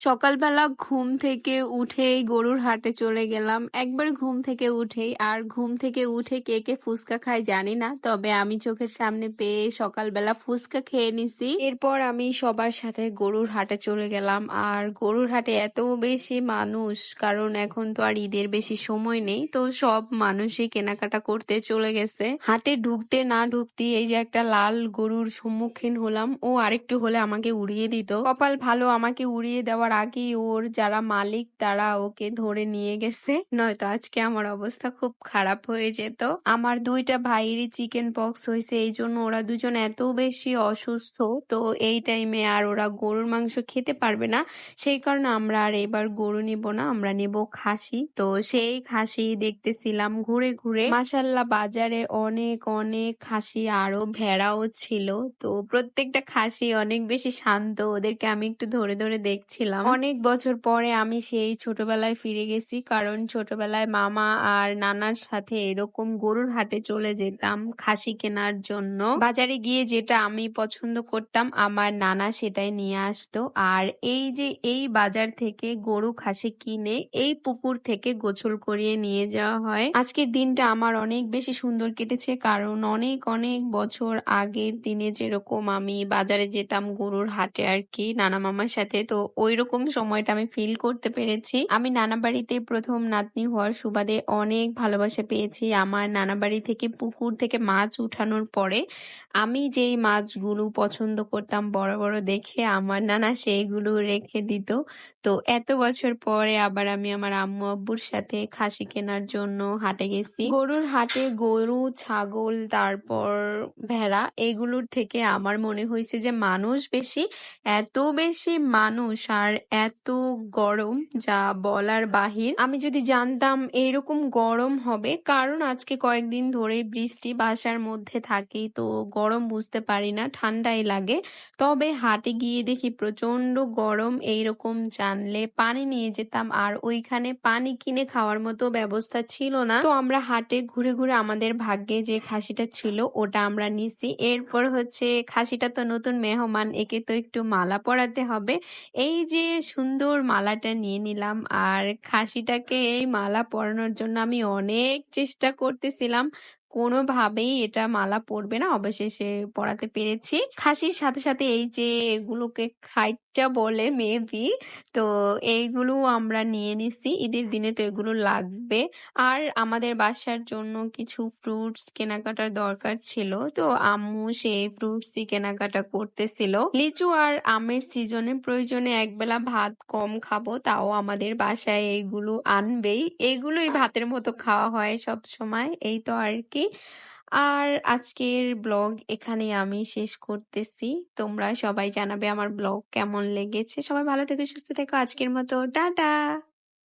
সকালবেলা ঘুম থেকে উঠেই গরুর হাটে চলে গেলাম। একবার ঘুম থেকে উঠেই, আর ঘুম থেকে উঠে কে কে ফুচকা খায় জানি না, তবে আমি চোখের সামনে পেয়ে সকালবেলা ফুচকা খেয়ে নিছি। এরপর আমি সবার সাথে গরুর হাটে চলে গেলাম। আর গরুর হাটে এত বেশি মানুষ, কারণ এখন তো আর ঈদের বেশি সময় নেই, তো সব মানুষই কেনাকাটা করতে চলে গেছে। হাটে ঢুকতে না ঢুকতে এই যে একটা লাল গরুর সম্মুখীন হলাম, ও আরেকটু হলে আমাকে উড়িয়ে দিত। কপাল ভালো, আমাকে উড়িয়ে দেওয়ার আগেই ওর যারা মালিক তারা ওকে ধরে নিয়ে গেছে, নয়তো আজকে আমার অবস্থা খুব খারাপ হয়ে যেত। আমার দুইটা ভাইয়েরই চিকেন পক্স হয়েছে, এই জন্য ওরা দুজন এত বেশি অসুস্থ, তো এই টাইমে আর ওরা গরুর মাংস খেতে পারবে না, সেই কারণে আমরা আর এবার গরু নিব না, আমরা নেব খাসি। তো সেই খাসি দেখতেছিলাম ঘুরে ঘুরে। মাশাল্লাহ বাজারে অনেক অনেক খাসি, আরো ভেড়াও ছিল। তো প্রত্যেকটা খাসি অনেক বেশি শান্ত, ওদেরকে আমি একটু ধরে ধরে দেখছিলাম। অনেক বছর পরে আমি সেই ছোটবেলায় ফিরে গেছি, কারণ ছোটবেলায় মামা আর নানার সাথে এরকম গরুর হাটে চলে যেতাম খাসি কেনার জন্য। বাজারে গিয়ে যেটা আমি পছন্দ করতাম আমার নানা সেটাই নিয়ে আসতো। আর এই যে এই বাজার থেকে গরু খাসি কিনে এই পুকুর থেকে গোসল করিয়ে নিয়ে যাওয়া হয়। আজকের দিনটা আমার অনেক বেশি সুন্দর কেটেছে, কারণ অনেক অনেক বছর আগের দিনে যেরকম আমি বাজারে যেতাম গরুর হাটে আর কি নানা মামার সাথে, তো ওইরকম সময়টা আমি ফিল করতে পেরেছি। আমি নানা বাড়িতে প্রথম নাতনি হওয়ার সুবাদে অনেক ভালোবাসা পেয়েছি। আমার নানা বাড়ি থেকে পুকুর থেকে মাছ উঠানোর পরে আমি যেই মাছগুলো পছন্দ করতাম বড় বড় দেখে, আমার নানা সেইগুলো রেখে দিত। তো এত বছর পরে আবার আমি আমার আম্মু আব্বুর সাথে খাসি কেনার জন্য হাটে গেছি। গরুর হাটে গরু, ছাগল, তারপর ভেড়া, এগুলোর থেকে আমার মনে হয়েছে যে মানুষ বেশি, এত বেশি মানুষ আর এত গরম যা বলার বাহির। আমি যদি জানতাম এইরকম গরম হবে, কারণ আজকে কয়েকদিন ধরে বৃষ্টি বাসার মধ্যে থাকি, তো গরম বুঝতে পারি না, ঠান্ডাই লাগে। তবে হাটে গিয়ে দেখি প্রচন্ড গরম, এইরকম জানলে পানি নিয়ে যেতাম, আর ওইখানে পানি কিনে খাওয়ার মতো ব্যবস্থা ছিল না। তো আমরা হাটে ঘুরে ঘুরে আমাদের ভাগ্যে যে খাসিটা ছিল ওটা আমরা নিছি। এরপর হচ্ছে খাসিটা তো নতুন মেহমান, একে তো একটু মালা পরাতে হবে, এই যে সুন্দর মালাটা নিয়ে নিলাম। আর খাসিটাকে এই মালা পরানোর জন্য আমি অনেক চেষ্টা করতেছিলাম, কোনোভাবেই এটা মালা পরবে না, অবশেষে পরাতে পেরেছি। খাসির সাথে সাথে এই যে এগুলোকে খাইটটা বলে মেবি, তো এইগুলো আমরা নিয়ে নিছি, ঈদের দিনে তো এগুলো লাগবে। আর আমাদের বাসার জন্য কিছু ফ্রুটস কেনাকাটার দরকার ছিল, তো আম্মু সেই ফ্রুটসই কেনাকাটা করতেছিল। লিচু আর আমের সিজনে প্রয়োজনে একবেলা ভাত কম খাবো, তাও আমাদের বাসায় এইগুলো আনবেই, এইগুলোই ভাতের মতো খাওয়া হয় সব সময়, এই তো আর কি। আর আজকের ব্লগ এখানে আমি শেষ করতেছি। তোমরা সবাই জানাবে আমার ব্লগ কেমন লেগেছে। সবাই ভালো থেকো, সুস্থ থেকো। আজকের মতো টাটা।